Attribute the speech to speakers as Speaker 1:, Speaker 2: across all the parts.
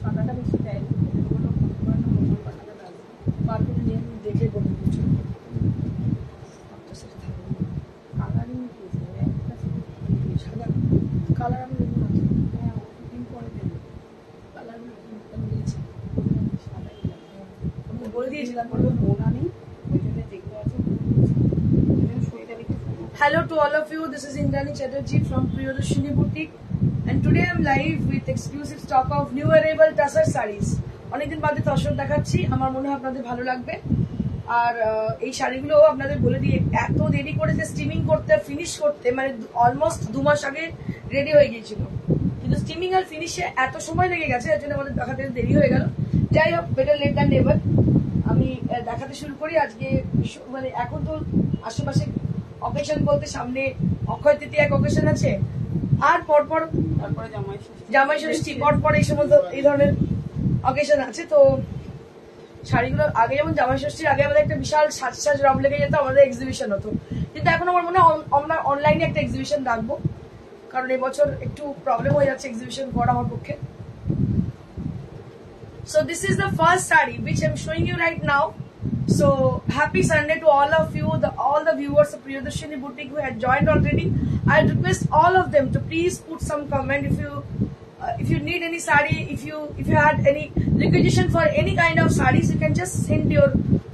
Speaker 1: সাদাটা বেশি দেয় দেখে কালারিং সাদা কালার আমি পরে দেবো কালার দিয়েছি বলে দিয়েছিলাম বোনা নেই ওই জন্য যেগুলো আছে Hello to all of you, this is Indrani Chatterjee from Priyadarshini Boutique and today I am live with exclusive stock of new arrival Tasar sarees. অনেকদিন বাদে তসর দেখাচ্ছি, আমার মনে হয় আপনাদের ভালো লাগবে। আর এই শাড়িগুলো আপনাদের বলে দিয়ে এত দেরি করে যে স্টিমিং করতে ফিনিশ করতে মানে অলমোস্ট 2 মাস আগে রেডি হয়ে গিয়েছিল, কিন্তু স্টিমিং আর ফিনিশে এত সময় লেগে গেছে এর জন্য আমাদের দেখাতে দেরি হয়ে গেল। যাই হোক, বেটার লেট দ্যান নেভার। আমি দেখাতে শুরু করি। আজকে মানে এখন তো আশেপাশে অকেশন বলতে সামনে অক্ষয় তৃতীয়া এক অকেশন আছে, আর পরপর তারপরে জামাই ষষ্ঠী, পরপর এই সমস্ত এই ধরনের অকেশন আছে। তো শাড়িগুলো আগে যেমন জামাই ষষ্ঠীর আগে আমাদের একটা বিশাল সাজ রব লেগে যেত, আমাদের এক্সিবিশন হতো, কিন্তু এখন আমার মনে হয় আমরা অনলাইনে একটা এক্সিবিশন রাখবো, কারণ এবছর একটু প্রবলেম হয়ে যাচ্ছে এক্সিবিশন করা আমার পক্ষে। So this is the first saree which I'm showing you right now. So happy Sunday to all of you, all the viewers of Priyadarshini Boutique who had joined already. I request all of them to please put some comment if you need any saree, if you had any requisition for any kind of sarees, you can just send your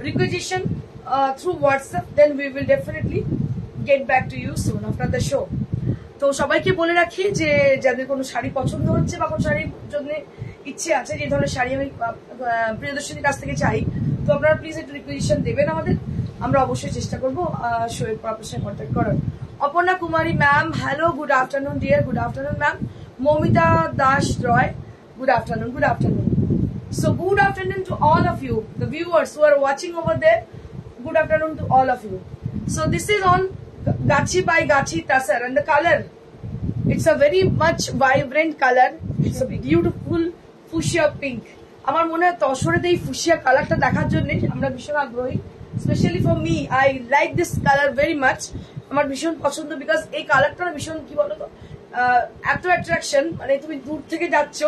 Speaker 1: requisition through WhatsApp. Then we will definitely get back to you soon after the show. তো সবাইকে বলে রাখি যে যাদের কোনো শাড়ি পছন্দ হচ্ছে বা কোনো শাড়ির জন্য ইচ্ছে আছে, যে ধরনের শাড়ি আমি প্রিয়দর্শনীর কাছ থেকে চাই, তো আপনারা প্লিজ একটু রিকুয়েশন দেবেন আমাদের, আমরা অবশ্যই চেষ্টা করবো শোয়ের পর আপনার সাথে কন্ট্যাক্ট করার। Aparna Kumari ma'am, hello, good afternoon dear, good afternoon ma'am. Mamita Das Roy, good afternoon, good afternoon. So good afternoon to all of you, the viewers who are watching over there, good afternoon to all of you. So this is on Gachi by Gachi Tasar, and the color, it's a very much vibrant color, it's a beautiful fuchsia pink. আমার মনে হয় তসরেতে এই fuchsia কালারটা দেখার জন্য আমরা ভীষণ আগ্রহী, specially for me, I like this colour very much, আমার ভীষণ পছন্দ, বিকজ এই কালারটা ভীষণ কি বলতো এত অ্যাট্রাকশন, মানে তুমি দূর থেকে যাচ্ছ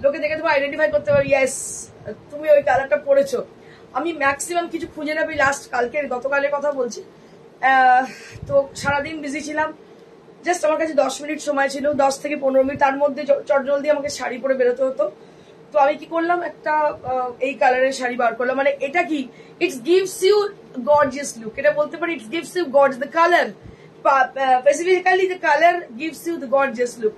Speaker 1: লোকে দেখে তুমি আইডেন্টিফাই করতে পারো, ইয়েস তুমি ওই কালারটা পরেছো। আমি ম্যাক্সিমাম কিছু খুঁজে নেবি, গতকালের কথা বলছি, তো সারাদিন বিজি ছিলাম, জাস্ট আমার কাছে 10 মিনিট সময় ছিল, 10 থেকে 15 মিনিট, তার মধ্যে চটজলদি আমাকে শাড়ি পরে বেরোতে হতো। তো আমি কি করলাম, একটা এই কালারের শাড়ি বার করলাম। মানে এটা কি, it's gives you gorgeous look, এটা বলতে পারি it's gives you gorgeous, the colour specifically the color gives you the gorgeous look,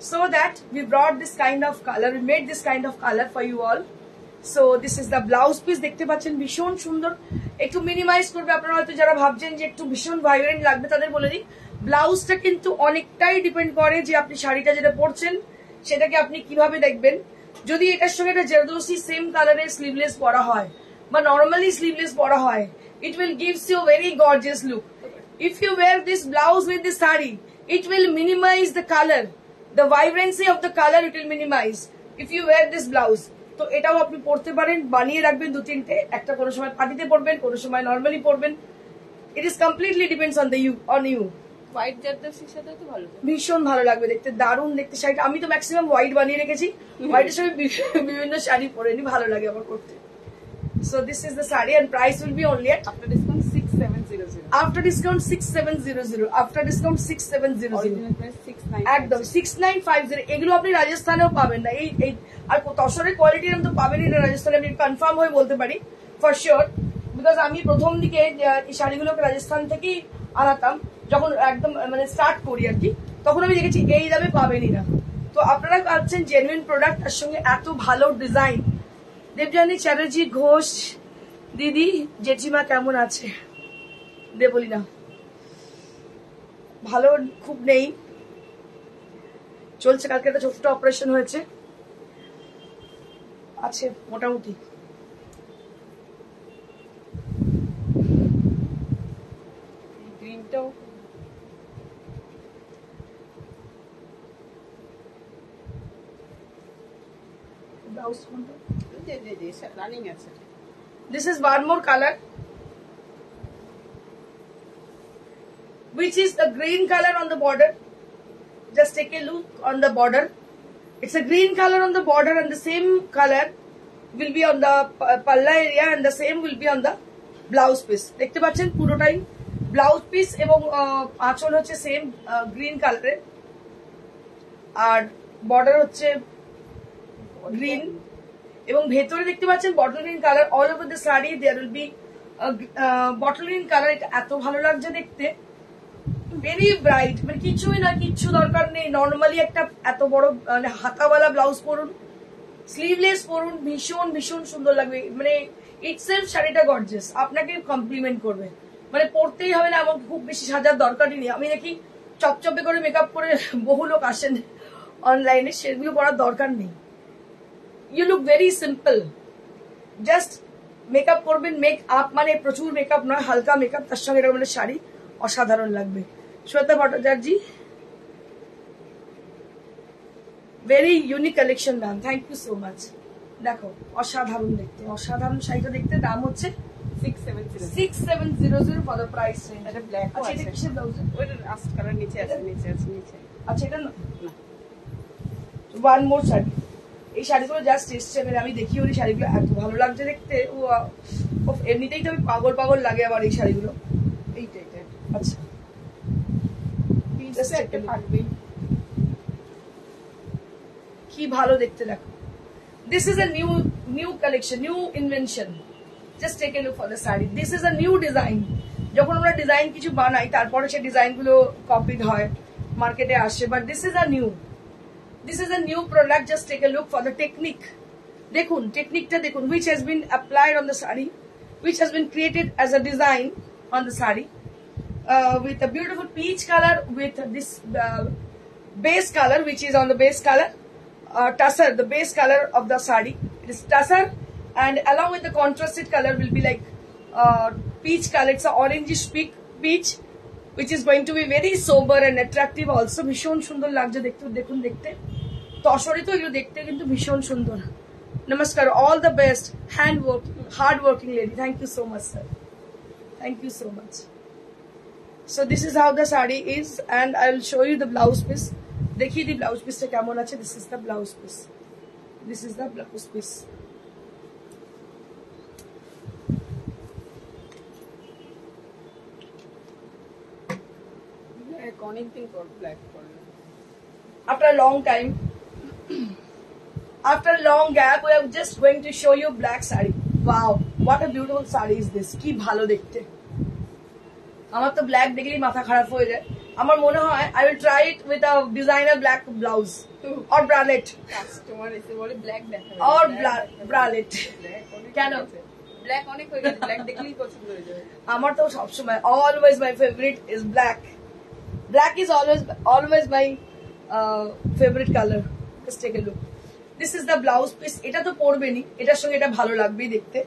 Speaker 1: so that we brought this kind of color, we made this kind of color for you all. So this is the blouse piece, দেখতে পাচ্ছেন ভীষণ সুন্দর, একটু minimise করবে। আপনারা হয়তো যারা ভাবছেন যে একটু ভীষণ ভাইব্রেন্ট লাগবে তাদের বলে দিই, ব্লাউজটা কিন্তু অনেকটাই ডিপেন্ড করে যে আপনি শাড়িটা যেটা পরছেন সেটাকে আপনি কিভাবে দেখবেন। যদি এটার সঙ্গে একটা জেরদোসি সেম কালারের স্লিভলেস পরা হয় বা নর্মালি স্লিভলেস পরা হয়, it will gives you very gorgeous look. If you wear this blouse with this saree, it will minimize the color, the vibrancy of the color it will minimize if you wear this blouse. তো এটাও আপনি পরতে পারেন, বানিয়ে রাখবেন 2-3টে, একটা কোনো সময় পার্টিতে পরবেন, কোনো সময় নর্মালি পরবেন, it is completely depends on you. White জারদোসির সাথে তো ভালো, ভীষণ ভালো লাগবে দেখতে, দারুণ দেখতে শাড়িটা। আমি তো ম্যাক্সিমাম হোয়াইট বানিয়ে রেখেছি, হোয়াইটের সঙ্গে বিভিন্ন শাড়ি পরে নি, ভালো লাগে আমার করতে। So this is the saree and price will be only at after discount 6700, after discount 6700, after discount 6700, original price 6950, একদম 6950। এগুলো আপনি রাজস্থানেও পাবেন না, এই আর তসরের কোয়ালিটি এরকম তো পাবেনই না রাজস্থানে, আমি কনফার্ম হয়ে বলতে পারি ফর শিওর, বিকজ আমি প্রথম দিকে এই শাড়িগুলোকে রাজস্থান থেকেই আনাতাম, যখন একদম মানে স্টার্ট করি আর কি, তখন আমি দেখেছি এই দামে পাবেনই না। তো আপনারা পাচ্ছেন জেনুইন প্রোডাক্ট, তার সঙ্গে এত ভালো ডিজাইন। দেবযানী চ্যাটার্জি ঘোষ দিদি, জেঠিমা কেমন আছে? বলি না, ভালো খুব নেই, চলছে, কালকে একটা ছোট্ট অপারেশন হয়েছে, আছে মোটামুটি। গ্রিন
Speaker 2: লাইনিংটাও
Speaker 1: ব্লাউজ কোনটা?
Speaker 2: রানিং আছে।
Speaker 1: This is one more color, which is the green color on the border. Just take a look on the border. It's a green color on the border, and the same color will be on the palla area, and the same will be on the blouse piece. দেখতে পাচ্ছেন পুরোটাই blouse piece এবং আঁচল হচ্ছে same green কালারের, আর border হচ্ছে green, এবং ভেতরে দেখতে পাচ্ছেন bottle green colour. All over the sari there will be bottle green colour. এটা এত ভালো লাগছে দেখতে, ভেরি ব্রাইট, মানে কিছুই না, কিচ্ছু দরকার নেই। নর্মালি একটা এত বড় মানে হাতাওয়ালা ব্লাউজ পরুন, স্লিভলেস পরুন, ভীষণ ভীষণ সুন্দর লাগবে। মানে ইটসেলফ শাড়িটা গর্জিয়াস, আপনাকে কমপ্লিমেন্ট করবে। মানে পরতেই হবে না, এমন খুব বেশি সাজার দরকারই নেই। আমি দেখি চপচপে করে মেকআপ করে বহু লোক আসেন অনলাইনে, সেগুলো পরার দরকার নেই। You look very simple, just makeup করবেন। মেকআপ মানে প্রচুর মেকআপ নয়, হালকা মেকআপ, তার সঙ্গে এরকম শাড়ি অসাধারণ লাগবে। Shweta Bhattacharya, very unique collection ma'am, thank you so much. দেখো অসাধারণ দেখতে, অসাধারণ শাড়িটা দেখতে। দাম হচ্ছে 6700 ফর দ্য প্রাইস রেঞ্জ।
Speaker 2: এটা ব্ল্যাক আছে।
Speaker 1: আচ্ছা, এটা কিসের ব্লাউজ?
Speaker 2: ওইটা রাস্ট কালার নিচে আছে, নিচে আছে, নিচে।
Speaker 1: আচ্ছা, এটা না, ওয়ান মোর শাড়ি। এই শাড়িগুলো জাস্ট এসছে, মানে আমি দেখি ওই শাড়িগুলো এত ভালো লাগছে দেখতে। ও এমনিতেই তো আমি পাগল পাগল লাগে আমার এই শাড়িগুলো।
Speaker 2: এইটা এটা
Speaker 1: আচ্ছা,
Speaker 2: পিসটা একটা থাকবে।
Speaker 1: কি ভালো দেখতে দেখো। This is a new collection, new invention. Just take a look for the saree. This is a new design. যখন আমরা ডিজাইন কিছু বানাই তারপরে সেই ডিজাইন গুলো কপিড হয়, মার্কেটে আসে, but this is a new product. Just take a look for the technique. দেখুন টেকনিকটা দেখুন, which has been applied on the saree, which has been created as a design on the saree, with a beautiful peach color, with this base color, which is on the base color. Tussar, the base color of the saree, it is tussar, and along with the contrasted color will be like peach color. It's a orangish peach, which is going to be very sober and attractive also. ভীষণ সুন্দর লাগছে দেখতে, দেখুন দেখতে তসরি তো এগুলো দেখতে কিন্তু ভীষণ সুন্দর। নমস্কার, all the best, hard working lady. Thank you so much, sir. Thank you so much. So this is how the saree is, and I will show you the blouse piece. देखिए दी ब्लाउज पीस केमन আছে। This is the blouse piece, this is the blouse piece.
Speaker 2: Black অনেকদিন পর black করলো।
Speaker 1: After a long time, after a long gap, we are just going to show you black saree. Wow, what a beautiful saree is this. কি ভালো দেখতে। আমার তো black দেখলেই মাথা খারাপ হয়ে যায়। আমার মনে হয় I will try it with a designer black blouse or bralette.
Speaker 2: Customer এসে বলে ব্ল্যাক দেখাবে,
Speaker 1: or bralette। কেন?
Speaker 2: ব্ল্যাক অনেক হয়ে গেছে, ব্ল্যাক দেখলেই পছন্দ হয়ে যাবে।
Speaker 1: আমার তো সব সময় always my favorite is black. Black is always my favorite color. Just take a look. This is the blouse piece. এটা তো পরবেনই, এটার সঙ্গে এটা ভালো লাগবেই দেখতে।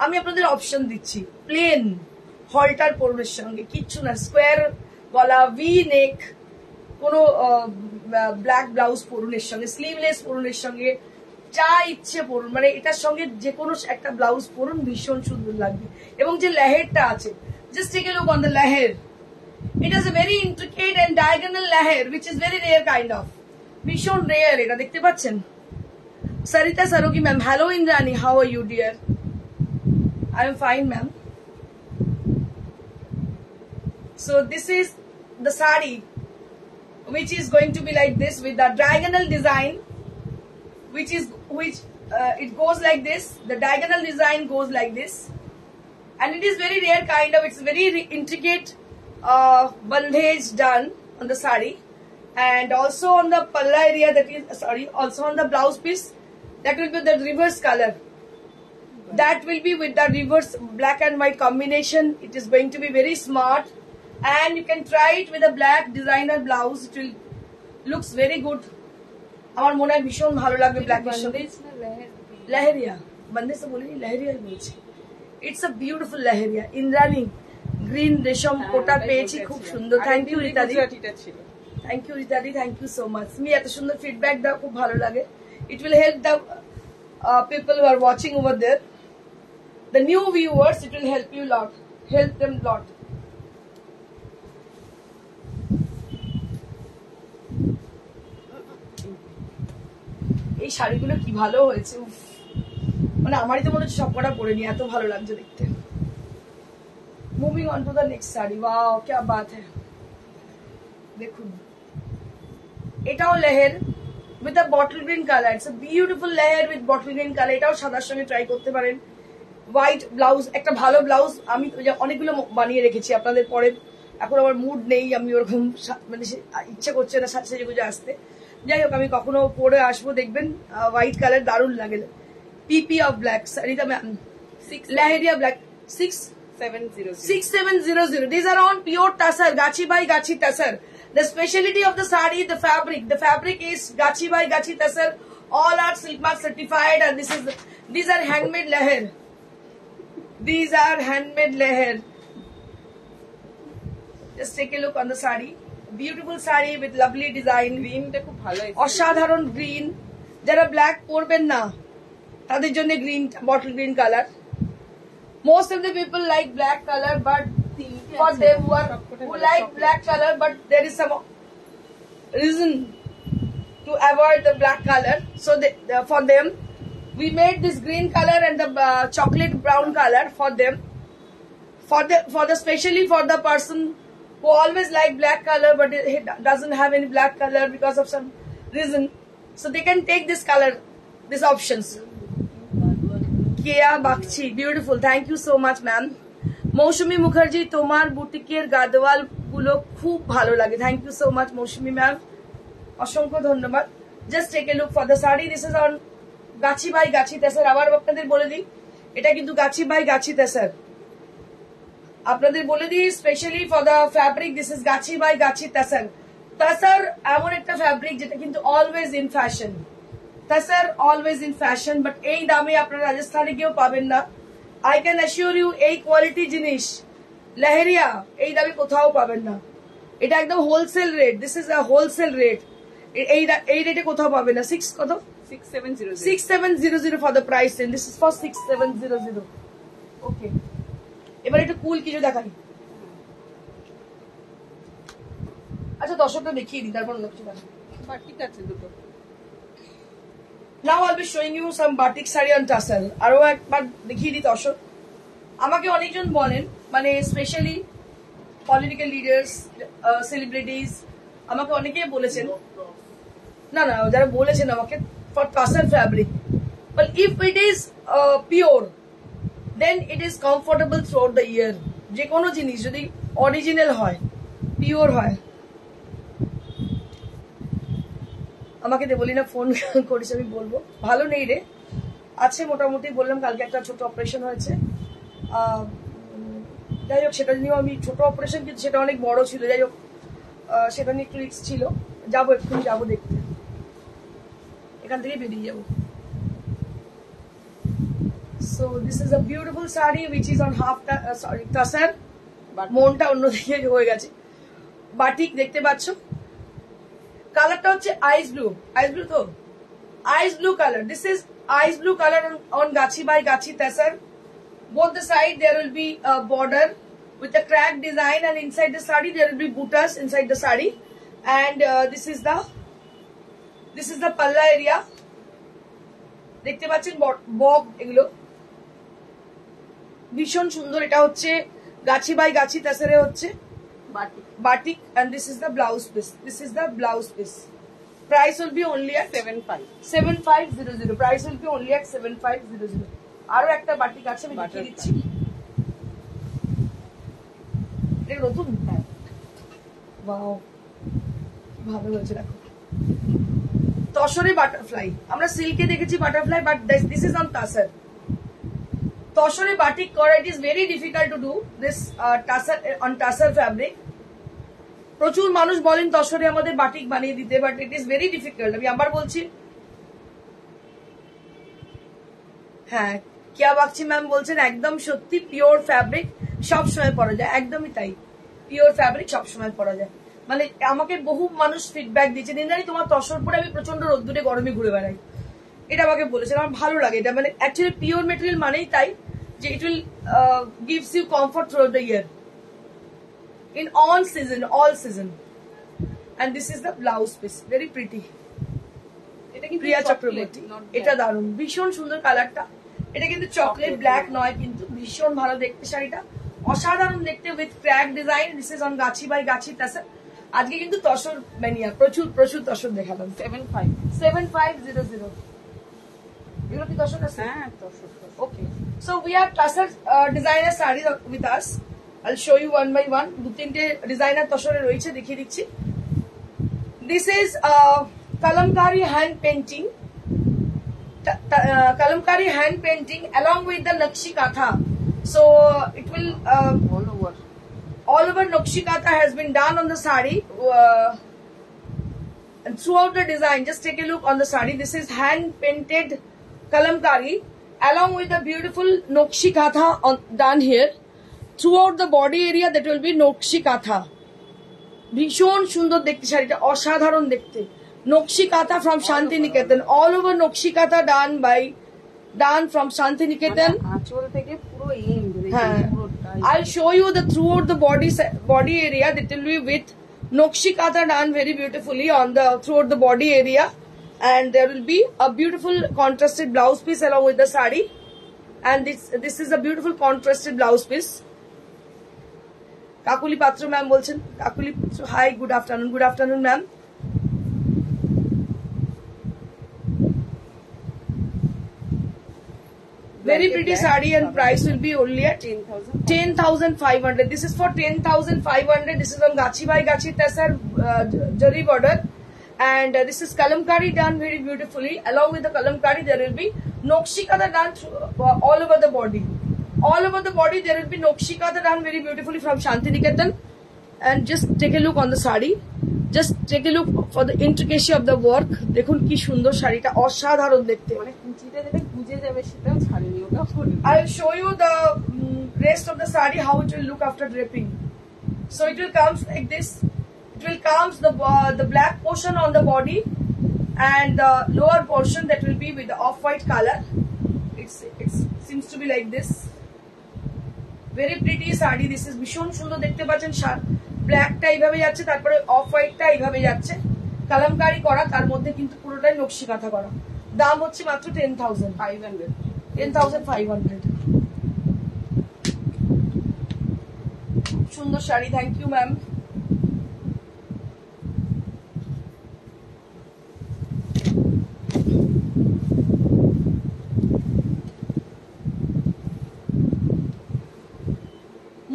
Speaker 1: আমি আপনাদের অপশন দিচ্ছি, প্লেন হলটার পরবের সঙ্গে, কিচ্ছু না, স্কোয়ার গলা, ভি নেক, কোনো ব্ল্যাক ব্লাউজ পরুন এর সঙ্গে, স্লিভলেস পরুন এর সঙ্গে, যা ইচ্ছে পরুন, মানে এটার সঙ্গে যে কোনো একটা ব্লাউজ পরুন, ভীষণ সুন্দর লাগবে। এবং যে লেহেরটা আছে, just take a look on the lehar. It is a very intricate and diagonal leher, which is very rare kind of. ভীষণ রেয়ার, এটা দেখতে পাচ্ছেন। Sarita Sarogi ma'am, hello Indrani, how are you dear? I am fine ma'am. So this is the saree, which is going to be like this with the diagonal design, which it goes like this. The diagonal design goes like this, and it is very rare kind of. It's very intricate bandhage done on the saree, and also on the palla area, that is also on the blouse piece, that will be the reverse color. That will be with the reverse black and white combination. It is going to be very smart, and you can try it with a black designer blouse. It will looks very good. আমার মনে হয় ভীষণ ভালো লাগবে black এর সঙ্গে। Leheriya, bandage তো বলিনি, লেহেরিয়া বলছি। It's a beautiful leheria. Indrani, green রেশম কোটা পেয়েছি, খুব সুন্দর। থ্যাংক ইউ রিতাদি,
Speaker 2: গুজরাটিটা ছিল।
Speaker 1: থ্যাংক ইউ রিতাদি, থ্যাংক ইউ সো মাচ। তুমি এত সুন্দর ফিডব্যাক দাও, খুব ভালো লাগে। It will help the people who are watching over there, the new viewers, it will help you lot, help them lot. এই শাড়িগুলো কি ভালো হয়েছে, উফ। মানে আমারই তো মনে হচ্ছে সবকটা পরে নি, এত ভালো লাগছে দেখতে। Moving on to the next sari. Wow क्या बात है, দেখুন এটাও lehar with a bottle green colour. It's a beautiful lehar with bottle green colour. এটাও সাদার সঙ্গে ট্রাই করতে পারেন। হোয়াইট ব্লাউজ, একটা ভালো ব্লাউজ আমি অনেকগুলো বানিয়ে রেখেছি আপনাদের পরে। এখন আমার মুড নেই, আমি ওরকম মানে ইচ্ছে করছে না সেজে গুজে আসতে। যাই হোক, আমি কখনো পরে আসবো, দেখবেন হোয়াইট কালার দারুণ লাগে। PP of black Sarita ma'am, leheriya black 6700. These are on pure tussar, Gachi by Gachi tussar. The speciality of the sari, the fabric. The fabric is Gachi by Gachi tussar. All are silk mark certified, and these are handmade leher. These are handmade leher. Just take a look on the sari. Beautiful sari with lovely design.
Speaker 2: গ্রিনটা খুব ভালো হয়েছে।
Speaker 1: অসাধারণ green. যারা black পরবেন না তাদের জন্য green, bottle green colour. Most of the people like black color, but for them who like black color, but there is some reason to avoid the black color. So for them, we made this green color and the chocolate brown color for them. For the specially for the person who always like black color, but he doesn't have any black color because of some reason. So they can take this color, these options. Keya Bagchi, beautiful, thank you so much ma'am. Mousumi Mukherjee, তোমার বুটিকের গাদওয়াল গুলো খুব ভালো লাগে। Thank you so much Mousumi ma'am, অসংখ্য ধন্যবাদ। Just take a look for the sari. This is on Gachhi by গাছি তেসার। আবার আপনাদের বলে দিই, এটা কিন্তু গাছি বাই গাছি তেসার। আপনাদের বলে দিই specially for the fabric, this is গাছি বাই গাছি তেসার। তেসার এমন একটা ফ্যাব্রিক যেটা কিন্তু always in fashion. Tussar always in fashion, but এই দামে আপনারা রাজস্থানে গিয়েও পাবেন না। আই ক্যান অ্যাসিওর ইউ, এই কোয়ালিটি জিনিস লেহেরিয়া এই দামে কোথাও পাবেন না। এটা একদম wholesale rate, this is a wholesale rate. এই রেটে কোথাও পাবেন না। 6700 for the price, and this is for 6700। ওকে, এবার একটু কুল কিছু দেখাই। আচ্ছা দর্শকটা দেখিয়ে দিই, তারপর অন্য কিছু দেখাই।
Speaker 2: ঠিক আছে দুটো।
Speaker 1: Now I'll be showing you some batik sari on tassel. আরো একবার দেখিয়ে দিই দর্শক। আমাকে অনেকজন বলেন, মানে স্পেশালি পলিটিক্যাল লিডার্স, সেলিব্রিটিজ, আমাকে অনেকেই বলেছেন, না যারা বলেছেন আমাকে for tassel fabric, but if it is pure, then it is comfortable throughout the year. যে কোনো জিনিস যদি অরিজিনাল হয়, পিওর হয়। আমাকে বলি না ফোন করিস, আমি বলবো ভালো নেই রে, আছে মোটামুটি। বললাম কালকে একটা ছোট অপারেশন হয়েছে, যাই হোক সেটা নিয়েও আমি, ছোট অপারেশন কিন্তু সেটা অনেক বড় ছিল, যাই হোক সেটা নিয়ে একটু রিস্ক ছিল। যাবো এক্ষুনি, যাবো দেখতে, এখান থেকে বেরিয়ে যাবো। So this is a beautiful sari which is on half tussar. মনটা অন্যদিকে হয়ে গেছে। বাটিক দেখতে পাচ্ছ, কালারটা হচ্ছে আইস ব্লু। আইস ব্লু তো, ice blue colour. This is ice blue colour on Gachhi by Gachhi tussar. Both the side there will be a border with a crack design, and inside the sari there will be buttas inside the sari. And this is the palla area. দেখতে পাচ্ছেন বক, এগুলো ভীষণ সুন্দর। এটা হচ্ছে গাছি by গাছি তাসারে হচ্ছে batik, and this is the blouse piece. This is the blouse piece. Price will be only at 7500. Price will be only at 7500. আরো একটা বাটিক আছে, আমি দেখিয়ে দিচ্ছি। এটা নতুন, ওয়াও ভালো হয়েছে। দেখো তসরে বাটারফ্লাই, আমরা সিল্কে দেখেছি butterfly, but this is on tussar. তসরে বাটিক করা, it is very difficult to do this tussar on tussar fabric. প্রচুর মানুষ বলেন তসরে আমাদের বাটিক বানিয়ে দিতে, but it is very difficult. আমি আবার বলছি, হ্যাঁ কিয়া বাগচি ম্যাম বলছেন একদম সত্যি পিওর ফ্যাব্রিক। সব সময় পরা যায়, একদমই তাই, পিওর ফ্যাব্রিক সব সময় পরা যায়। মানে আমাকে বহু মানুষ ফিডব্যাক দিয়েছে, নিন্দানি তোমার তসর পরে আমি প্রচন্ড রোদ্দুরে গরমে ঘুরে বেড়াই, এটা আমাকে বলেছে, আমার ভালো লাগে এটা। মানে অ্যাকচুয়ালি পিওর মেটেরিয়াল মানেই তাই যে it will gives you comfort through the year in all season. And this is the blouse piece, very pretty.
Speaker 2: এটা কিন্তু
Speaker 1: প্রিয়া
Speaker 2: chocolate,
Speaker 1: চক্রবর্তী,
Speaker 2: not
Speaker 1: এটা
Speaker 2: black।
Speaker 1: দারুণ, ভীষণ সুন্দর কালারটা। এটা কিন্তু চকলেট ব্ল্যাক নয়, কিন্তু ভীষণ ভালো দেখতে শাড়িটা, অসাধারণ দেখতে, with crack design. This is on Gachhi by Gachhi তাসার। আজকে কিন্তু তসর ম্যানিয়া, প্রচুর প্রচুর তসর দেখালাম।
Speaker 2: 75
Speaker 1: 7500 এগুলো কি তসর আছে?
Speaker 2: হ্যাঁ tussar
Speaker 1: Okay, so we have Tasar designer sarees with us. I'll show you one by one. দু তিনটে ডিজাইনার তসরে রয়েছে, দেখিয়ে দিচ্ছি। This is kalamkari hand painting. Kalamkari hand painting along with the nakshi katha. So it will all over nakshi katha has been done on the saree. And throughout the design, just take a look on the saree. This is hand painted kalamkari along with the beautiful nakshi katha done here. Throughout the body area, that will be nakshi katha. ভীষণ সুন্দর দেখতে শাড়িটা, অসাধারণ দেখতে। নকশি কাঁথা from Santiniketan, all over নকশি কাঁথা ডান ফ্রম শান্তিনিকেতন।
Speaker 2: আঁচল থেকে পুরো এন্ড,
Speaker 1: হ্যাঁ, I'll show you the throughout the body area, that will be with nokshi katha done very beautifully on the throughout the body area, and there will be a beautiful contrasted blouse piece along with the sari, and this is a beautiful contrasted blouse piece. Kakuli পাত্র ma'am বলছেন, Kakuli Patra, hi, good afternoon ma'am. Very pretty saree, and price will be only at 10,500. This is for 10,500. This is on Gachi by Gachi Tasar Jari border, and this is kalamkari done very beautifully. Along with the kalamkari, there will be nokshi katha done all over the body. All over the body there will be nokshi katha done very beautifully from Shantiniketan. And just take a look on the saree. Just take a look for the intricacy of the work. দেখুন কি সুন্দর শাড়িটা, অসাধারণ দেখতে।
Speaker 2: মানে কুচিটা যেটা গুজে যাবে সেটাও ছাড়েনি, ওটা ফুল।
Speaker 1: I'll show you the rest of the saree, how it will look after draping. So it will comes like this. It will comes the black portion on the body, and the lower portion that will be with the off-white color. It seems to be like this. Very pretty saree. This is ভীষণ সুন্দর দেখতে পাচ্ছেন। ব্ল্যাকটা এইভাবে যাচ্ছে, তারপরে of হোয়াইটটা এইভাবে যাচ্ছে, কালামকারি করা, তার মধ্যে কিন্তু পুরোটাই নকশি কাঁথা করা। দাম হচ্ছে মাত্র 10,500। সুন্দর sari, thank you ma'am.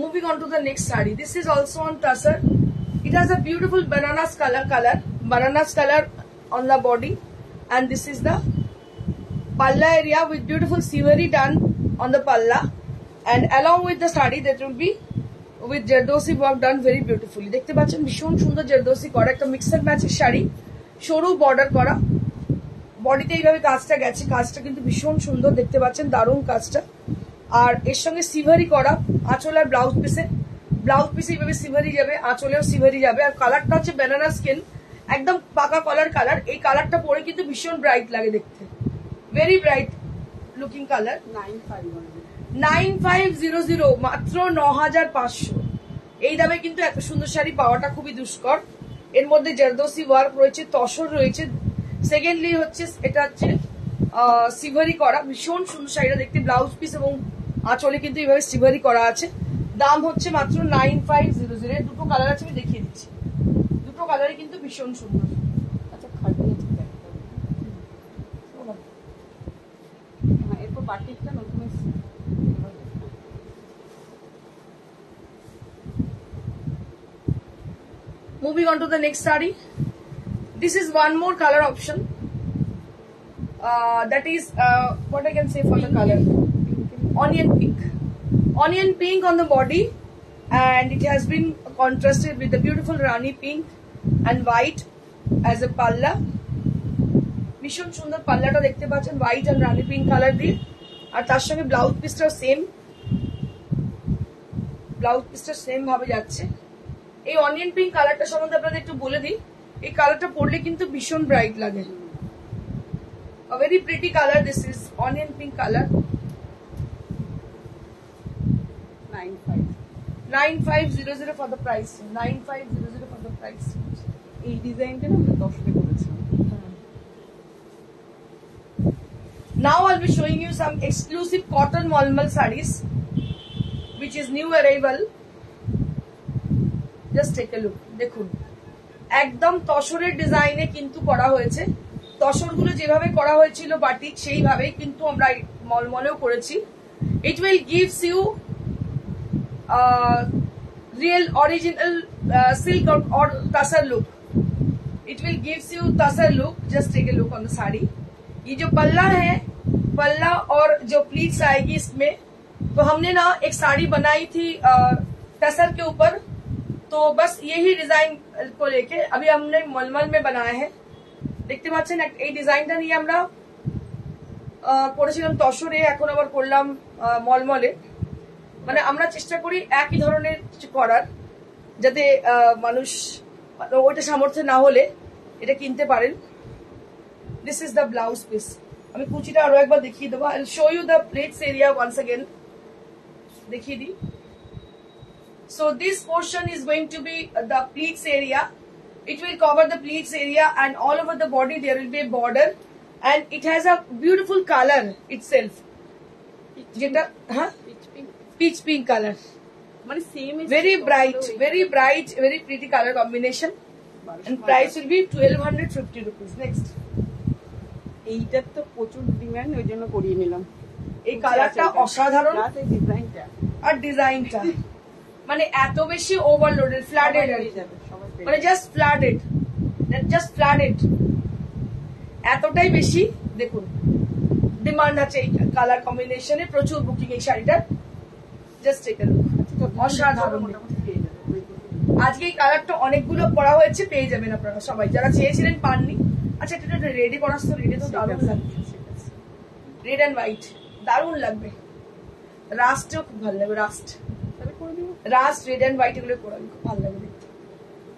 Speaker 1: Moving on to the next saree. This is also on Tasar. It has a beautiful bananas color on the body, and this is the palla area with beautiful scenery done on the palla, and along with the saree that will be with jardosi work done very beautifully. দেখতে পাচ্ছেন ভীষণ সুন্দর জারদোসি করা, একটা mixer ম্যাচের শাড়ি, সরু border করা, বডিতে এইভাবে কাজটা গেছে, কাজটা কিন্তু ভীষণ সুন্দর দেখতে পাচ্ছেন, দারুণ কাজটা। আর এর সঙ্গে সিভারি করা আঁচল আর ব্লাউজ পিসে এইভাবে সিভারি যাবে, আঁচলেও সিভারি যাবে। আর কালারটা হচ্ছে ব্যানানা স্কিন, একদম পাকা কালার। এই কালারটা পরে কিন্তু ভীষণ ব্রাইট লাগে দেখতে, ভেরি ব্রাইট লুকিং কালার। 9500, মাত্র 9,500। এই দামে কিন্তু এত সুন্দর শাড়ি পাওয়াটা খুবই দুষ্কর। এর মধ্যে জারদোসি ওয়ার্ক রয়েছে, তসর রয়েছে, সেকেন্ডলি হচ্ছে এটা হচ্ছে সিভারি করা, ভীষণ সুন্দর শাড়িটা দেখতে। ব্লাউজ পিস এবং আঁচলে কিন্তু এইভাবে সিভারি করা আছে। দাম হচ্ছে মাত্র 9500। দুটো কালার আছে, আমি দেখিয়ে দিচ্ছি, দুটো কালারই কিন্তু ভীষণ সুন্দর।
Speaker 2: আচ্ছা, খাটিয়েছি এরপর বাটিকটা নতুন এসেছে।
Speaker 1: Moving on to the next saree. This is one more color option. That is what I can say for the color. Onion pink on the body, and it has been contrasted with the beautiful Rani pink and white as a palla. ভীষণ সুন্দর পাল্লাটা দেখতে পাচ্ছেন, white and rani pink colour দিয়ে, আর তার সঙ্গে blouse পিসটাও সেম। ব্লাউজ পিসটা সেম ভাবে যাচ্ছে। এই অনিয়ন পিঙ্ক কালারটা সম্বন্ধে আপনাদের একটু বলে দিই, এই কালারটা পরলে কিন্তু ভীষণ ব্রাইট লাগে। A very pretty color, this is onion pink color. 9500 for the price. 9500 for the price.
Speaker 2: এই ডিজাইনটা না আমরা 10 টাকা করেছিলাম।
Speaker 1: Now I'll be showing you some exclusive cotton malmal sarees, which is new arrival. Just take a look. দেখুন, একদম তসরের ডিজাইনে কিন্তু করা হয়েছে। তসরগুলো যেভাবে করা হয়েছিল বাটিক সেইভাবেই কিন্তু আমরা মলমলেও করেছি। It will gives you real original silk or tassar look. It will gives you tassar look. Just take a look on the sari. ये जो पल्ला है, पल्ला और जो प्लीट्स आएगी इसमें, तो हमने ना एक साड़ी बनाई थी टसर के ऊपर, तो बस यही डिजाइन को लेके अभी हमने मलमल में बनाया है। দেখতে পাচ্ছেন এই ডিজাইনটা নিয়ে আমরা করেছিলাম তসরে, এখন আবার করলাম মলমলে। মানে আমরা চেষ্টা করি একই ধরনের কিছু করার, যাতে মানুষ ওইটা সামর্থ্য না হলে এটা কিনতে পারেন। This is the blouse piece. আমি কুচিটা আরো একবার দেখিয়ে দেবো। I will show you the pleats area once again. দেখিয়ে দিই। So this portion is going to be the pleats area. It will cover the pleats area, and all over the body there will be a border, and it has a beautiful color itself. যেটা peach pink color,
Speaker 2: মানে same
Speaker 1: very bright, very pretty color combination, and price will be 1250 rupees. Next,
Speaker 2: এইটার তো প্রচুর demand, ওই জন্য করিয়ে নিলাম।
Speaker 1: এই কালারটা অসাধারণ,
Speaker 2: এই ডিজাইনটা
Speaker 1: আর ডিজাইনটা মানে এত বেশি ওভারলোডেড, ফ্লাডেড, মানে জাস্ট ফ্লাডেড এতটাই বেশি। দেখুন, ডিমান্ড আছে এই কালার কম্বিনেশনে, প্রচুর বুকিং এই শাড়িটার। জাস্ট টেক আ লুক, অসাধারণ। আজকে এই কালারটা অনেকগুলো করা হয়েছে, পেয়ে যাবেন আপনারা সবাই, যারা চেয়েছিলেন পাননি। আচ্ছা, এটা রেডি করাস তো, রেডি তো দারুণ লাগবে, রেড অ্যান্ড হোয়াইট দারুণ লাগবে। রাস্টও খুব ভালো লাগবে, রাস্ট রেড অ্যান্ড হোয়াইট এগুলো করালে খুব ভালো লাগবে দেখতে,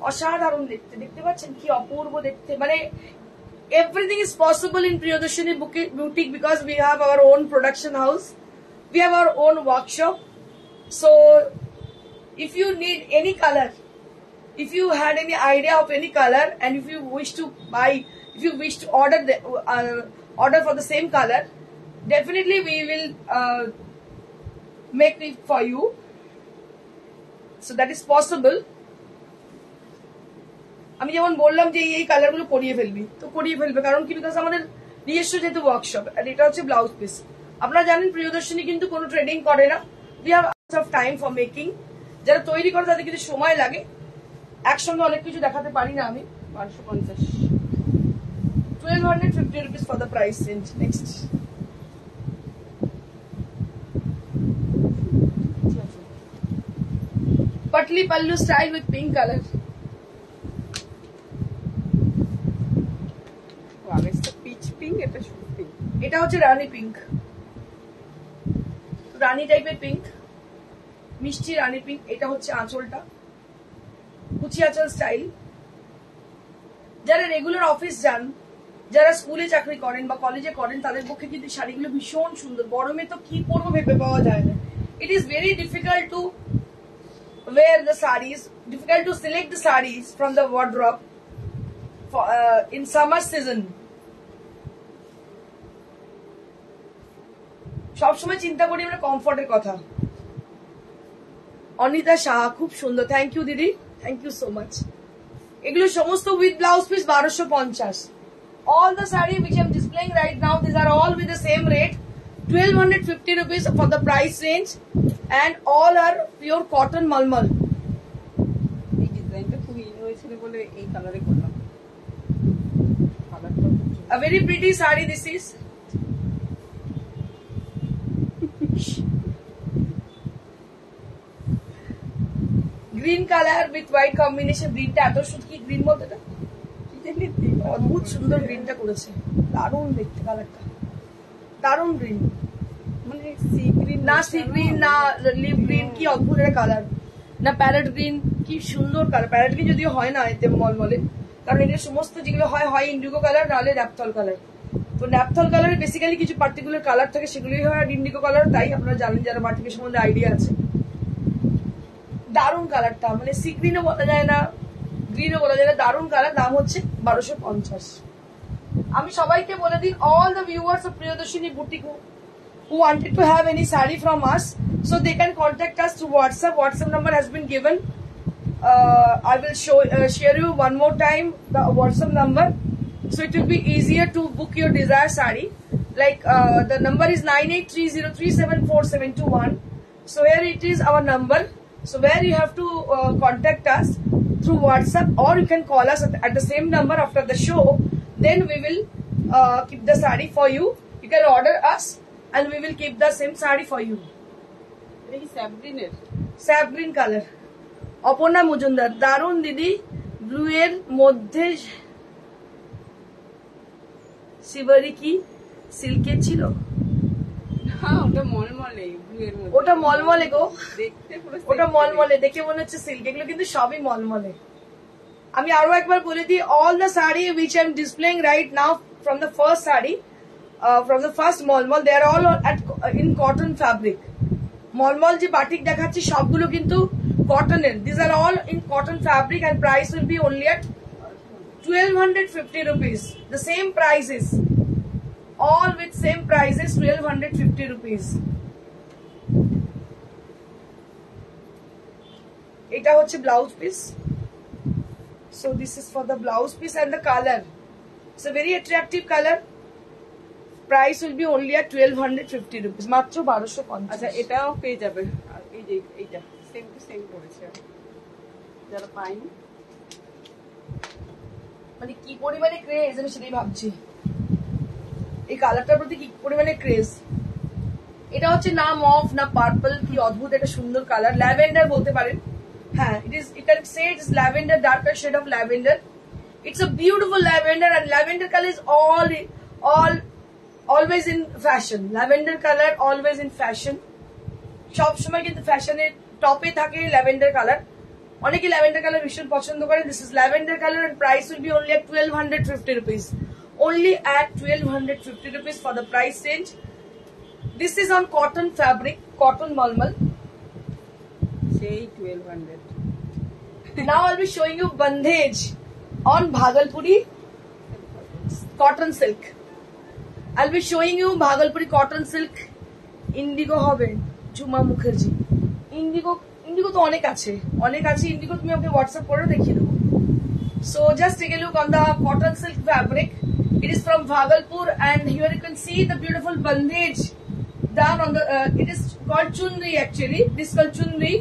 Speaker 1: অসাধারণ দেখতে। দেখতে পাচ্ছেন কি অপূর্ব দেখতে। মানে everything is possible in Priyadarshini Boutique because we have our own production house, we have our own workshop. So if you need any color, if you had any idea of any color, and if you wish to buy, if you wish to order for the same color, definitely we will make it for you. So that is possible. আমি যেমন বললাম যে এই কালারগুলো করিয়ে ফেলবি, তো করিয়ে ফেলবে, কারণ কি, বিকজ আমাদের নিজস্ব যেহেতু ওয়ার্কশপ। আর এটা হচ্ছে ব্লাউজ পিস। আপনারা জানেন প্রিয়দর্শিনী কিন্তু কোনো ট্রেডিং করে না। We have of time for making. যারা তৈরি করে তাদের কিন্তু সময় লাগে, একসঙ্গে অনেক কিছু দেখাতে পারি না আমি।
Speaker 2: 1250
Speaker 1: 1250 rupees for the price range. Next, patli pallu style with pink color.
Speaker 2: Pitch pink, এটা শুধু পিঙ্ক।
Speaker 1: এটা হচ্ছে রানী পিঙ্ক, রানী টাইপের পিঙ্ক, মিষ্টি রানী পিঙ্ক। এটা হচ্ছে আঁচলটা, কুচি আঁচল স্টাইল। যারা রেগুলার অফিস যান, যারা স্কুলে চাকরি করেন বা কলেজে করেন, তাদের পক্ষে কিন্তু শাড়িগুলো ভীষণ সুন্দর। গরমে তো কি পরবো ভেবে পাওয়া যায় না। ইট is very difficult two wear the sarees, difficult to select the sarees from the wardrobe for, in summer season. সবসময় চিন্তা করি আমরা কমফর্টের কথা। অনিতা শাহ, খুব সুন্দর, থ্যাংক ইউ দিদি, থ্যাংক ইউ সো মাচ। এগুলো সমস্ত with blouse piece 1250। All the saree which I am displaying right now, these are all with the same rate, 1250 rupees for the price range, and all are pure cotton malmal.
Speaker 2: এই ডিজাইনটা খুব in হয়েছিল বলে এই কালারে করলাম। কালারটা
Speaker 1: A very pretty saree this is. Green color with white combination. গ্রিনটা এত সুন্দর, কি গ্রিন বলতে, এটা অদ্ভুত সুন্দর গ্রিনটা করেছে, দারুণ দেখতে কালারটা, দারুণ গ্রিন।
Speaker 2: মানে সি গ্রিন
Speaker 1: না, সি গ্রিন না, লিভ গ্রিন, কি অদ্ভুত একটা কালার। না প্যারেট গ্রিন, কি সুন্দর কালার। প্যারেট গ্রিন যদিও হয় না এতে মলমলে, কারণ এদের সমস্ত যেগুলো হয় ইন্ডিগো কালার নাহলে ন্যাপথল কালার। তো ন্যাপথল কালারে বেসিক্যালি কিছু পার্টিকুলার কালার থাকে, সেগুলোই হয়। আর ইন্ডিগো কালার তাই আপনারা জানেন যারা বাটিকের সম্বন্ধে আইডিয়া আছে। দারুণ কালারটা, মানে সি গ্রিনও বলা যায় না, গ্রিনও বলা যায় না, দারুণ কালার। দাম হচ্ছে 1250। আমি সবাইকে বলে দিন, all the viewers of Priyadarshini Boutique who wanted to have any saree from us, so they can contact us through WhatsApp. WhatsApp number has been given. I will share you one more time the WhatsApp number, so it will be easier to book your desired saree. Like the number is 9830374721. So here it is our number. So where you have to contact us through WhatsApp, or you can call us at the same number after the show. Then we will keep the saree for you. You can order us and we will keep the same saree for you. Sap green colour, Aparna Majumdar, দারুন দিদি। Blue এর মধ্যে শিবরি কি সিল্কের ছিল? ওটা মলমলে গো, ওটা মলমলে, দেখে মনে হচ্ছে সিল্ক, এগুলো কিন্তু সবই মলমলে। আমি আরো একবার বলে দিই, all the saree which I am displaying right now from the first saree, from the first মলমল, they are all in cotton fabric. মলমল যে বাটিক দেখাচ্ছি সবগুলো কিন্তু কটনের। These are all in cotton fabric and price will be only at 1250 rupees. The same prices, all with same prices, 1250 rupees. এটা হচ্ছে blouse piece. So this is for the blouse piece and the color. It's a very attractive color. Price will be only at 1250 rupees. মাত্র 1250।
Speaker 2: আচ্ছা, এটাও পেয়ে যাবে। আর এই যে এইটা সেম টু সেম করেছে, যারা পাইনি।
Speaker 1: মানে কি পরিমাণে ক্রেজ, আমি সেটাই ভাবছি এই কালারটার প্রতি, কি পরিমাণে ক্রেজ। এটা হচ্ছে না মফ না পার্পল, কি অদ্ভুত একটা সুন্দর কালার, ল্যাভেন্ডার বলতে পারেন। হ্যাঁ, you can say it is lavender, darker shade of lavender. It's a beautiful lavender, and lavender color is always in fashion. Lavender color always in fashion. সব সময় কিন্তু ফ্যাশনের টপে থাকে ল্যাভেন্ডার কালার। অনেকে ল্যাভেন্ডার কালার ভীষণ পছন্দ করে। This is lavender color and price will be only at 1250 rupees. Only at 1250 rupees for the price range. This is on cotton fabric, cotton malmal.
Speaker 2: Say 1200.
Speaker 1: Now I'll be showing you bandhej on Bhagalpuri cotton silk. I'll be showing you Bhagalpuri cotton silk. Indigo হবে Jhuma Mukherjee. Indigo তো অনেক আছে Indigo, তুমি আমাকে WhatsApp করে দেখিয়ে দেবো। So just take a look on the cotton silk fabric. It is from Bhagalpur, and here you can see the beautiful bandhej done on the. It is called chunri actually. This is called chunri.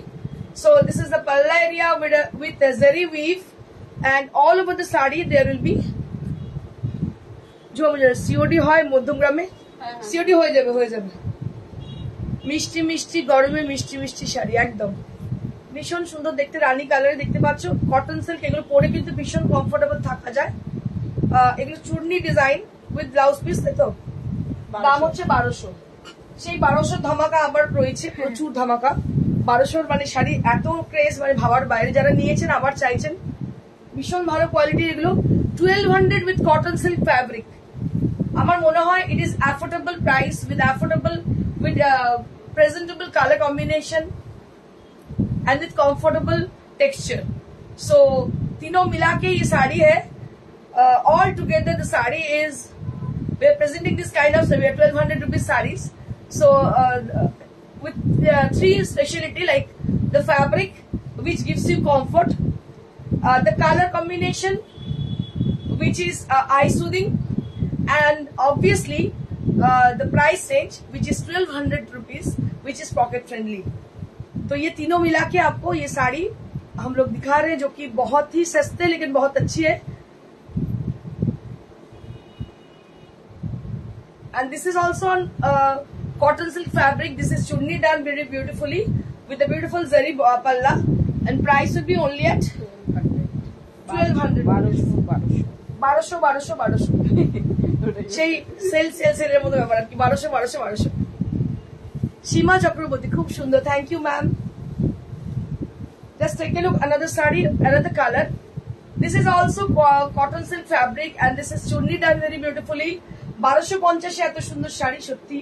Speaker 1: So this is the palla area with a zari weave, and all over the sari there will be. जो मुझे COD হয় মধ্যমগ্রামে, COD হয়ে যাবে। মিষ্টি মিষ্টি গরমে মিষ্টি মিষ্টি শাড়ি, একদম ভীষণ সুন্দর দেখতে, রানী কালারে দেখতে পাচ্ছ। কটন সিল্ক, এগুলো পরে কিন্তু ভীষণ কমফোর্টেবল থাকা যায়। এগুলো Churni design with blouse piece, তাই তো? দাম হচ্ছে 1200। সেই 1200 ধামাকা আবার রয়েছে, প্রচুর ধামাকা। 1200 মানে শাড়ি এত ক্রেজ, মানে ভাবার বাইরে। যারা নিয়েছেন আবার চাইছেন, ভীষণ ভালো কোয়ালিটির এগুলো। 1200 উইথ কটন সিল্ক ফ্যাব্রিক। আমার মনে হয় it is affordable price with presentable color combination and with comfortable texture. So तीनों मिला के ये साड़ी है। All together the saree is, we are presenting this kind of 1200 rupees sarees. So with three speciality, like the fabric which gives you comfort, the color combination which is eye soothing, and obviously the price range which is 1200 rupees, which is pocket friendly. तो ये तीनों मिला के आपको ये साड़ी हम लोग दिखा रहे हैं, जो कि बहुत ही सस्ते लेकिन बहुत अच्छी है। And this is also on cotton silk fabric. This is chunni done very beautifully with a beautiful zari palla, and price will be only at 1200. 1200 সেই সেলের মতো ব্যাপার আর কি। 1200। সীমা চক্রবর্তী, খুব সুন্দর, thank you ma'am. Let's take a look. Another saree, another color. This is also cotton silk fabric and this is chunni done very beautifully. 1250 এত সুন্দর শাড়ি সত্যি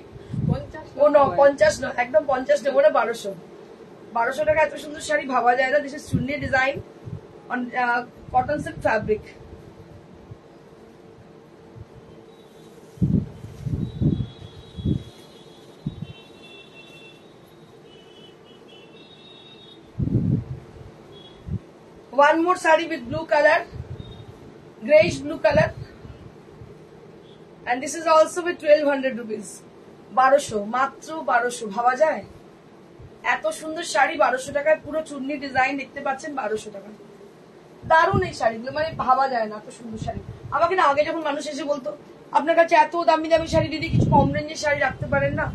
Speaker 1: 50 ও না 50 না একদম 50 দেবো না 1200 টাকা এত সুন্দর শাড়ি ভাবা যায় না. This is chunni design on cotton silk fabric. One more saree with blue color, greyish blue color, and this is also with 1200 rupees. 1200 মাত্র 1200 ভাবা যায় এত সুন্দর শাড়ি 1200 টাকায় পুরো চুন্নি ডিজাইন দেখতে পাচ্ছেন 1200 টাকা. দারুণ এই শাড়িগুলো মানে ভাবা যায় না এত সুন্দর শাড়ি. আমাকে না আগে যখন মানুষ এসে বলতো আপনার কাছে এত দামি দামি শাড়ি দিদি কিছু কম রেঞ্জের শাড়ি রাখতে পারেন না,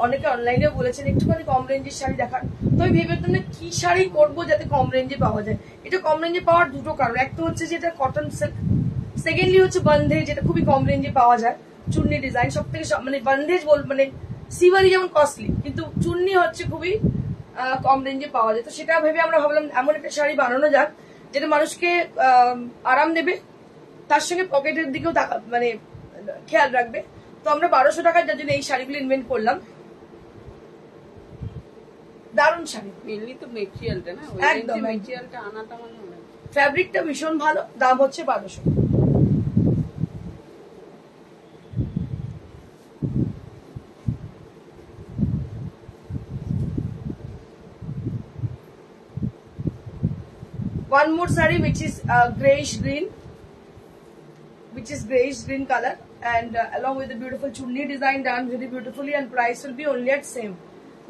Speaker 1: অনেকে অনলাইনেও বলেছেন একটুখানি কম রেঞ্জের শাড়ি দেখান. তো আমি ভেবেতাম না কি শাড়ি করবো যাতে কম রেঞ্জে পাওয়া যায়. এটা কম রেঞ্জে পাওয়ার দুটো কারণ, এক তো হচ্ছে যেটা কটন সিল্ক, সেকেন্ডলি হচ্ছে বন্ধেজ যেটা খুবই কম রেঞ্জে পাওয়া যায়. চুন্নি ডিজাইন সব থেকে মানে বন্ধেজ মানে সিভারি যেমন কস্টলি কিন্তু চুন্নি হচ্ছে খুবই কম রেঞ্জে পাওয়া যায়. তো সেটা ভেবে আমরা ভাবলাম এমন একটা শাড়ি বানানো যাক যেটা মানুষকে আরাম দেবে তার সঙ্গে পকেটের দিকেও মানে খেয়াল রাখবে. তো আমরা 1200 টাকার যার জন্য এই শাড়িগুলো ইনভেন্ট করলাম. দারুণ শাড়ি,
Speaker 2: মেনলি তো মেটেরিয়ালটা না,
Speaker 1: একদম
Speaker 2: মেটেরিয়ালটা আনাটা মানে
Speaker 1: ফ্যাব্রিকটা ভীষণ ভালো, দাম হচ্ছে 1200. One more saree which is greyish green color and along with the beautiful chunni design done very beautifully and price will be only at same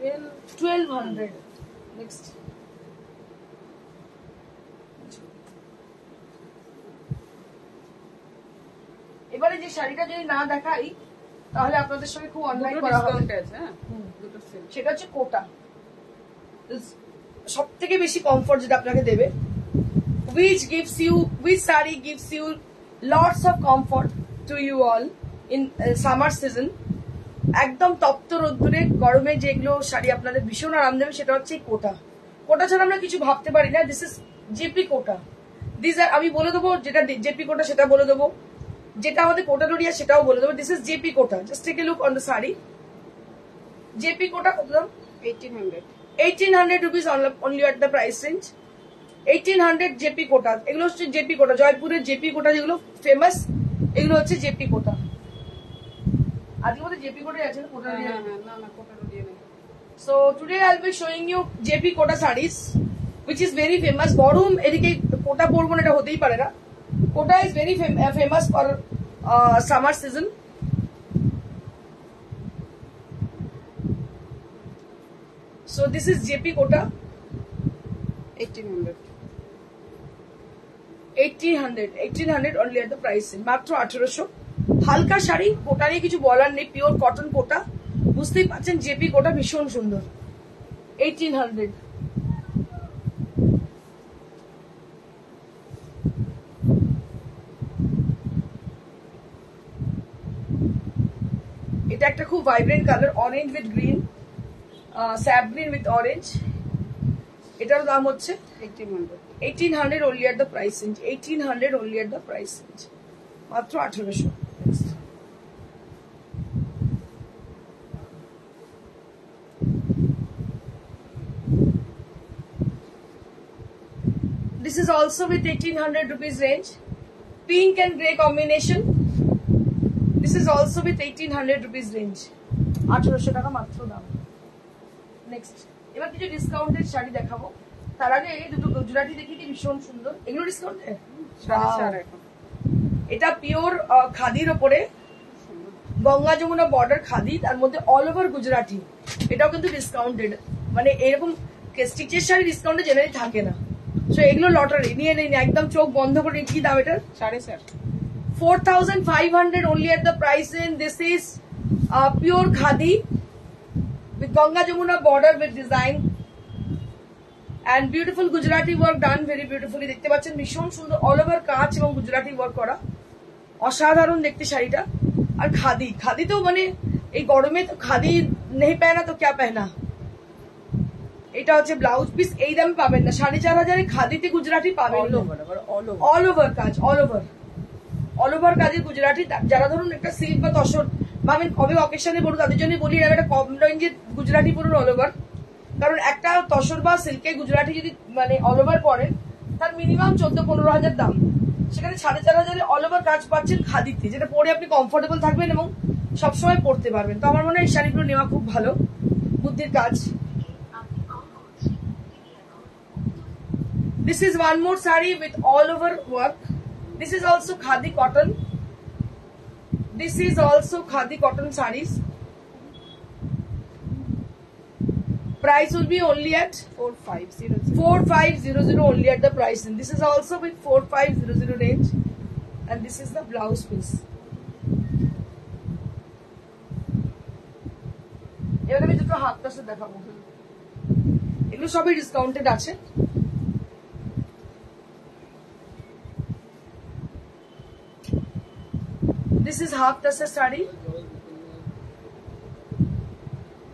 Speaker 1: 1200. Next. এবারে যে শাড়িটা যদি না দেখাই তাহলে আপনাদের সঙ্গে খুব অনলাইন করা হবে. সেটা হচ্ছে কোটা, সব থেকে বেশি কমফোর্ট যেটা আপনাকে দেবে. which saree gives you lots of comfort to you all in summer season. একদম তপ্ত রোদ্দুরে গরমে যেগুলো শাড়ি আপনাদের ভীষণ আরাম দেবে সেটা হচ্ছে কোটা. কোটা ছাড়া আমরা কিছু ভাবতে পারি না. This is JP Kota. This আর আমি বলে দেবো যেটা জেপি কোটা সেটা বলে দেবো, যেটা আমাদের কোটা ডোরিয়া সেটাও বলে দেবো. This is JP Kota. Just take a look on the sari. JP Kota কত দাম? 1800 rupees only at the price range. 1800 JP কোটা. এগুলো হচ্ছে জেপি কোটা, জয়পুরের জেপি কোটা যেগুলো ফেমাস, এগুলো হচ্ছে জেপি কোটা. আজকে মধ্যে জেপি কোটাই আছে না, কোটা ডোরিয়া না, কোটা ডোরিয়া নেই. So today I'll be showing you JP Kota sarees which is very famous. গরম এদিকে কোটা পরবো না এটা হতেই পারে না. কোটা is very famous for summer season. So this is JP Kota 1800 only at the price. মাত্র 1800. হালকা শাড়ি, কোটা নিয়ে কিছু বলার নেই, পিওর কটন কোটা. বুঝতেই পারছেন জেপি কোটা ভীষণ সুন্দর. 1800. এটা একটা খুব vibrant colour, orange with green, sap green with orange. এটার দাম হচ্ছে 1800 only at the price range. 1800 only at the price range. মাত্র 1800. This is also with 1800 rupees range. Pink and grey combination. This is also with 1800 rupees range. 1800 টাকা মাত্র দাম. Next এবার কিছু discounted sari দেখাবো. তার আগে দুটো গুজরাটি দেখি কি ভীষণ সুন্দর. এগুলো ডিসকাউন্টে, এটা পিওর খাদির ওপরে গঙ্গা যমুনা বর্ডার খাদি, তার মধ্যে অল ওভার গুজরাটি. এটাও কিন্তু ডিসকাউন্টেড, মানে এরকম স্টিচের শাড়ি ডিসকাউন্টে জেনারেলি থাকে না. সো এগুলো লটারি নিয়ে নেই, একদম চোখ বন্ধ করে. কি দাম এটার? 4500 only at the price range. This is pure khadi with Ganga Jamuna border with design and beautiful Gujarati work done very beautifully. দেখতে পাচ্ছেন ভীষণ সুন্দর অল ওভার কাজ এবং গুজরাটি ওয়ার্ক করা, অসাধারণ দেখতে শাড়িটা. আর খাদি তো মানে এই গরমে তো খাদি নেই পায় না তো ক্যা পায় না. এটা হচ্ছে ব্লাউজ পিস, এই দামে পাবেন না। 4500 খাদিতে গুজরাটি পাবেন, অল ওভার কাজ, অল ওভার কাজে গুজরাটি। যারা ধরুন একটা সিল্ক বা তসর পাবেন, কবে অকেশনে পড়ুন তাদের জন্য বলি এরকম একটা কম রেঞ্জের গুজরাটি পড়ুন অল ওভার। কারণ একটা তসর বা সিল্কে গুজরাটি যদি মানে অল ওভার পড়েন তার মিনিমাম 14-15 হাজার দাম, সেখানে 4500 অল ওভার কাজ পাচ্ছেন খাদিতে, যেটা পরে আপনি কমফোর্টেবল থাকবেন এবং সবসময় পড়তে পারবেন। তো আমার মনে হয় এই শাড়িগুলো নেওয়া খুব ভালো, বুদ্ধির কাজ। This is one more saree with all over work. This is also khadi cotton. This is also khadi cotton sarees. Price will be only at 4500 only at the price. And this is also with 4500 range. And this is the blouse piece. এবার আমি দুটো হাত টাসে দেখাবো, এগুলো সবই discounted আছে। This is half tassar saree,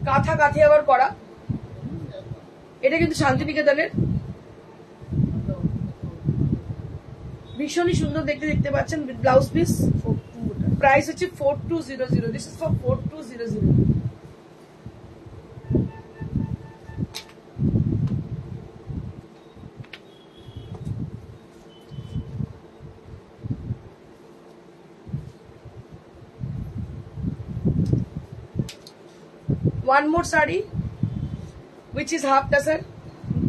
Speaker 1: কাঁথা কাঁথি আবার করা। এটা কিন্তু শান্তিনিকেতনের, ভীষণই সুন্দর দেখতে পাচ্ছেন উইথ ব্লাউজ পিস। প্রাইস হচ্ছে 4200। This is for 4200। One more saree which is half tassar.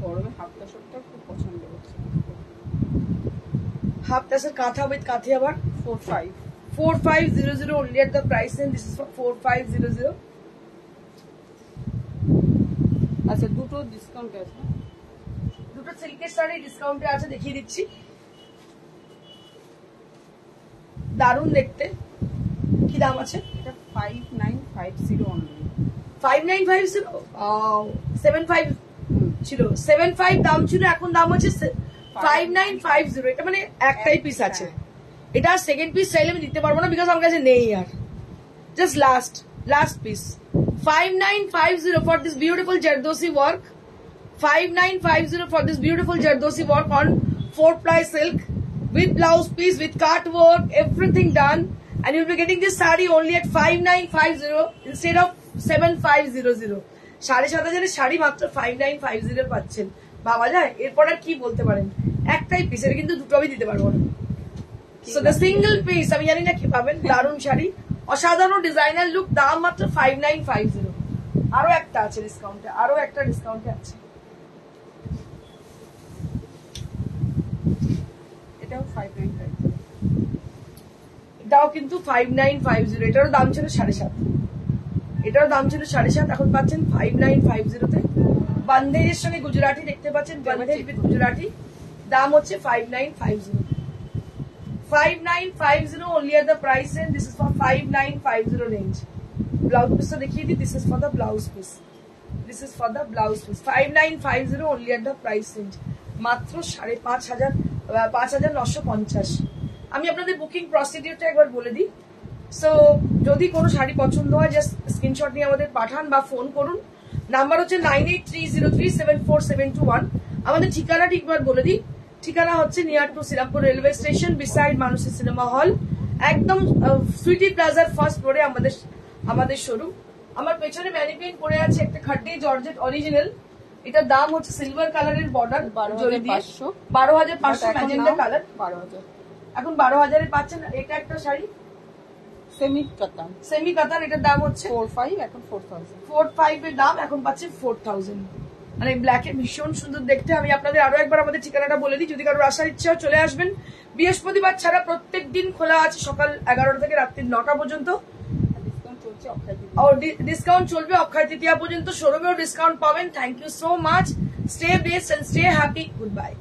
Speaker 2: গরমে হাফ টাসরটা খুব পছন্দ হচ্ছে।
Speaker 1: Half tassar katha with kathi abar 4500 only at the price, and this is for 4500.
Speaker 2: আচ্ছা, দুটো ডিসকাউন্ট আছে,
Speaker 1: দুটো সিল্কের শাড়ি ডিসকাউন্টে আছে, দেখিয়ে দিচ্ছি। দারুণ দেখতে। কি দাম আছে?
Speaker 2: এটা 5950 অনলি।
Speaker 1: 5950, 75 ছিল, 75 দাম ছিল, এখন দাম হচ্ছে 5950। এটা মানে একটাই পিস আছে, এটা সেকেন্ড পিস চাইলে আমি দিতে পারবো না, বিকজ আমার কাছে নেই আর। Just last piece 5950 for this beautiful Jardosi work. 5950 for this beautiful Jardosi work on 4-ply silk with blouse piece, with cut work, everything done, and you'll be getting this saree only at 5950 instead of 7500. 7500 sari মাত্র 5950 পাচ্ছেন, ভাবা যায়? এরপর আর কি বলতে পারেন? একটাই piece, এর কিন্তু দুটো আমি দিতে পারবো না। সো দ্য সিঙ্গেল পিস, আমি জানি না কি পাবেন। দারুণ শাড়ি, অসাধারণ ডিজাইনার লুক, দাম মাত্র 5950। আরো একটা আছে ডিসকাউন্টে, আরো একটা ডিসকাউন্টে আছে।
Speaker 2: এটাও 5950।
Speaker 1: এটাও কিন্তু 5950। এটারও দাম ছিল 7.5, এটারও দাম ছিল 7.5, এখন পাচ্ছেন 5950-তে। বান্ধের সঙ্গে গুজরাটি দেখতে পাচ্ছেন, বান্ধের উইথ গুজরাটি, দাম হচ্ছে 5950। 5950 only at the price, and this is for 5950 range. Blouse piece দেখিয়ে দিই, this is for the blouse piece. This is for the blouse piece. 5950 only at the price range. মাত্র 5950। আমি আপনাদের বুকিং প্রসিডিউরটা একবার বলে দিই। সো যদি কোনো শাড়ি পছন্দ হয় জাস্ট স্ক্রিনশট নিয়ে আমাদের পাঠান বা ফোন করুন। নাম্বার হচ্ছে 9830374721। আমাদের ঠিকানাটি একবার বলে দিই। ঠিকানা হচ্ছে near to Shrirampur railway station, beside মানুষের সিনেমা হল, একদম সুইটি প্লাজার ফার্স্ট ফ্লোরে আমাদের শোরুম। আমার পেছনে ম্যানিকুইন পরে আছে একটা খাড্ডি জর্জেট অরিজিনাল, এটার দাম হচ্ছে সিলভার কালারের বর্ডার, 12500 ম্যাজেন্টা কালার, 12000। এখন 12000-এ পাচ্ছেন। এটা একটা শাড়ি
Speaker 2: সেমি কাতান,
Speaker 1: এটার দাম হচ্ছে
Speaker 2: 45, এখন 4000।
Speaker 1: 45 এর দাম, এখন পাচ্ছে 4000। মানে ব্ল্যাকে ভীষণ সুন্দর দেখতে। আমি আপনাদের আরো একবার আমাদের ঠিকানাটা বলে দিই, যদি কারোর আসার ইচ্ছা চলে আসবেন। বৃহস্পতিবার ছাড়া প্রত্যেক দিন খোলা আছে, সকাল 11টা থেকে রাত্রি 9টা পর্যন্ত। ডিসকাউন্ট চলবে অক্ষয় তৃতীয়া পর্যন্ত, শোরুমেও ডিসকাউন্ট পাবেন। Thank you so much, stay best and stay happy, good by.